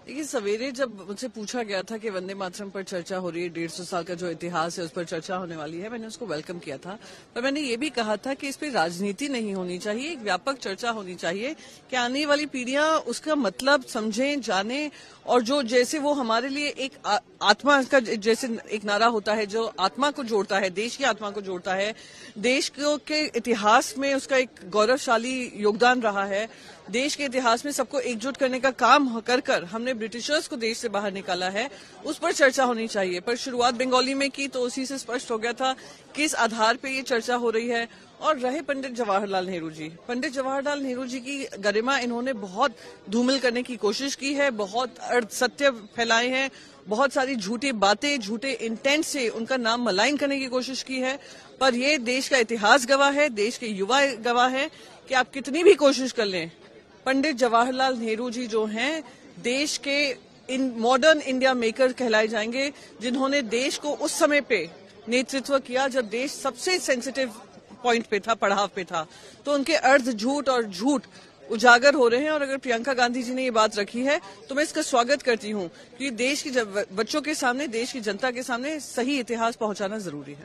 देखिए, सवेरे जब मुझसे पूछा गया था कि वंदे मातरम पर चर्चा हो रही है, 150 साल का जो इतिहास है उस पर चर्चा होने वाली है, मैंने उसको वेलकम किया था। पर मैंने ये भी कहा था कि इस पर राजनीति नहीं होनी चाहिए, एक व्यापक चर्चा होनी चाहिए कि आने वाली पीढ़ियां उसका मतलब समझें, जानें, और जो जैसे वो हमारे लिए एक आत्मा का जैसे एक नारा होता है जो आत्मा को जोड़ता है, देश की आत्मा को जोड़ता है, देश के इतिहास में उसका एक गौरवशाली योगदान रहा है, देश के इतिहास में सबको एकजुट करने का काम कर हमने ब्रिटिशर्स को देश से बाहर निकाला है, उस पर चर्चा होनी चाहिए। पर शुरुआत बंगाली में की तो उसी से स्पष्ट हो गया था किस आधार पर ये चर्चा हो रही है। और रहे पंडित जवाहरलाल नेहरू जी, पंडित जवाहरलाल नेहरू जी की गरिमा इन्होंने बहुत धूमिल करने की कोशिश की है, बहुत सत्य फैलाए हैं, बहुत सारी झूठी बातें, झूठे इंटेंट से उनका नाम मलाइन करने की कोशिश की है। पर ये देश का इतिहास गवाह है, देश के युवा गवाह है कि आप कितनी भी कोशिश कर लें, पंडित जवाहरलाल नेहरू जी जो हैं देश के इन मॉडर्न इंडिया मेकर कहलाए जाएंगे, जिन्होंने देश को उस समय पे नेतृत्व किया जब देश सबसे सेंसिटिव पॉइंट पे था, पड़ाव पे था। तो उनके अर्ध झूठ और झूठ उजागर हो रहे हैं। और अगर प्रियंका गांधी जी ने ये बात रखी है तो मैं इसका स्वागत करती हूँ कि देश की बच्चों के सामने, देश की जनता के सामने सही इतिहास पहुंचाना जरूरी है।